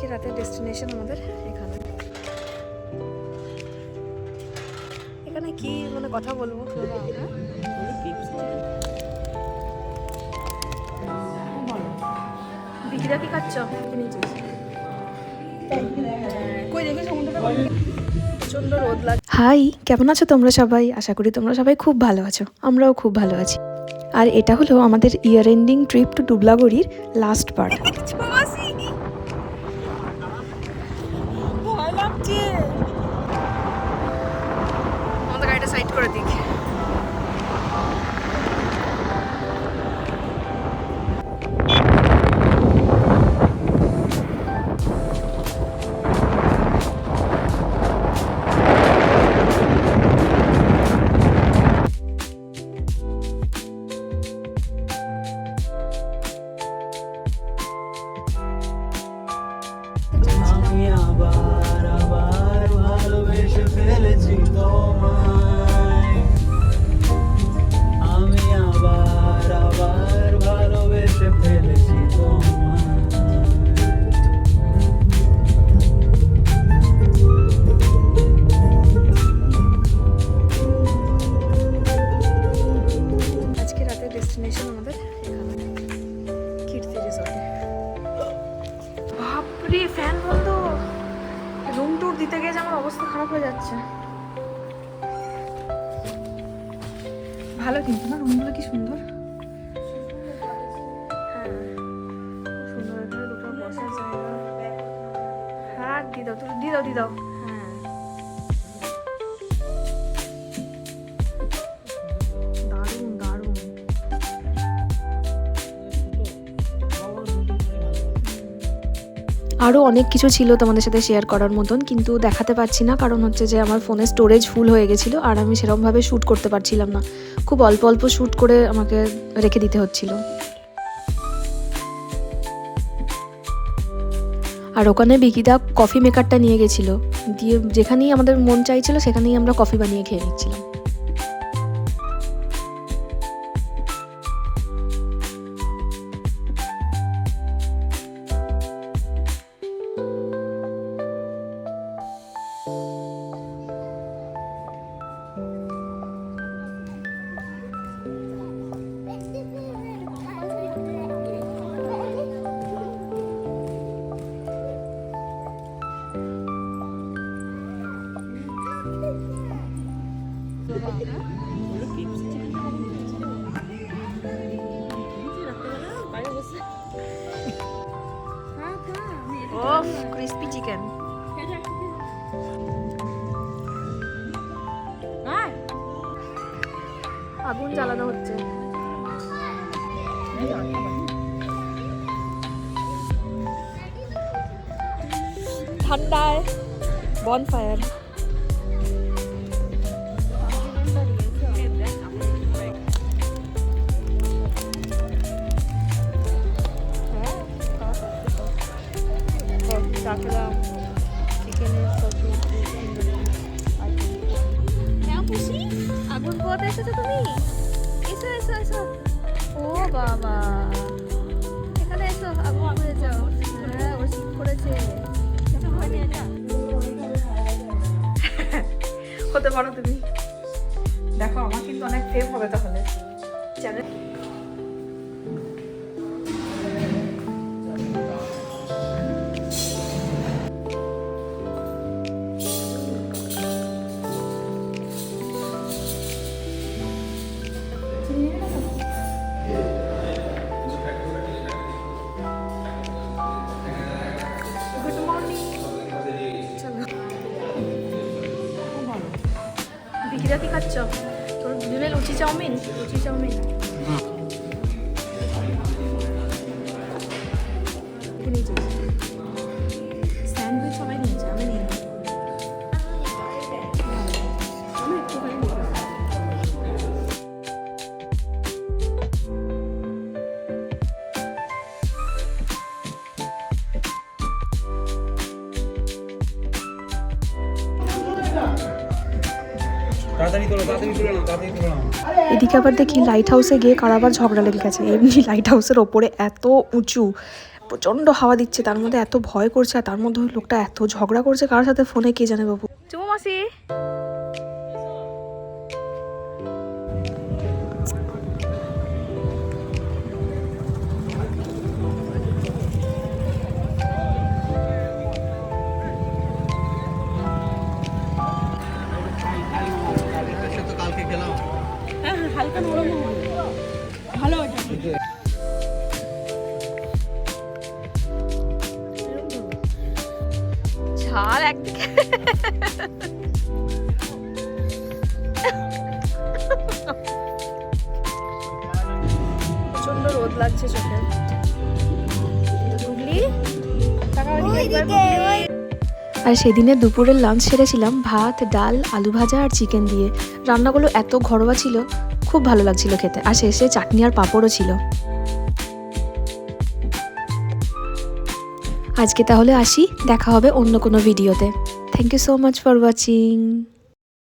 আজকে রাতের ডেস্টিনেশন আমাদের এখানে। এখানে কি মানে কথা বলবো? বিকিরা কি খাচ্ছ? কই দেখি সমুদ্রটা প্রচন্ড রোদ লাগে। হাই, কেমন আছো তোমরা সবাই? আশা করি তোমরা সবাই খুব ভালো আছো, আমরাও খুব ভালো আছি। আর এটা হলো আমাদের ইয়ার এন্ডিং ট্রিপ টু ডুবলাগড়ির লাস্ট পার্ট। ভয় লাগছে, আমাদের গাড়িটা সাইড করে দিক। ডেস্টিনেশন আমাদের এখানে কীর্তি রিসর্টে। বাপরে, ফ্যান বন্ধ। রুম ট্যুর দিতে গিয়ে আমার অবস্থা খারাপ হয়ে যাচ্ছে। ভালো কিন্তু না, রুমগুলো কি সুন্দর। হ্যাঁ খুব সুন্দর, এখানে দুটো বসার জায়গা। হ্যাঁ দিয়ে দাও, তুমি দিয়ে দাও, দিয়ে দাও। হ্যাঁ দারুণ দারুণ। আরও অনেক কিছু ছিল তোমাদের সাথে শেয়ার করার মতন, কিন্তু দেখাতে পারছি না, কারণ হচ্ছে যে আমার ফোনের স্টোরেজ ফুল হয়ে গেছিলো আর আমি সেরকমভাবে শ্যুট করতে পারছিলাম না। খুব অল্প অল্প শ্যুট করে আমাকে রেখে দিতে হচ্ছিল। আর ওখানে বিকিদা কফি মেকারটা নিয়ে গেছিলো, দিয়ে যেখানেই আমাদের মন চাইছিল সেখানেই আমরা কফি বানিয়ে খেয়ে নিচ্ছিলাম। ওফ, ক্রিস্পি চিকেন। আগুন জ্বালানো হচ্ছে। ঠান্ডায় বনফায়ার। রাখলাম চিকেনের সবজি। হ্যাঁ খুশি, আগুন পোয়াতে এসেছো তুমি? এসো এসো এসো। ও বাবা, এখানে এসো, আগুন আগুনে যাও। হ্যাঁ ও শীত পড়েছে। হতে পারো তুমি। দেখো আমার কিন্তু অনেক ফেম হবে তাহলে চ্যানেল। বিকিরা কি খাচ্ছ? তোর দুজনে লুচি চাউমিন? লুচি চাউমিন স্যান্ডউইচ সবাই নিয়েছে, আমি নিয়ে নিই। আমি একটুখানি এদিকে আবার দেখি লাইট হাউসে গিয়ে কার আবার ঝগড়া লেগে গেছে। এমনি লাইট হাউসের ওপরে এত উঁচু, প্রচণ্ড হাওয়া দিচ্ছে, তার মধ্যে এত ভয় করছে, আর তার মধ্যে ওই লোকটা এত ঝগড়া করছে কার সাথে ফোনে কে জানে বাবু। চুমু মাসি হালকা নরম ভালো ঝাল একদিকে প্রচন্ড রোদ লাগছে চোখে। আর সেদিনের দুপুরের লাঞ্চ সেরেছিলাম ভাত, ডাল, আলু ভাজা আর চিকেন দিয়ে। রান্নাগুলো এত ঘরোয়া ছিল, খুব ভালো লাগছিল খেতে। আর শেষে চাটনি আর পাঁপড়ও ছিল। আজকে তাহলে আসি, দেখা হবে অন্য কোনো ভিডিওতে। Thank you so much for watching.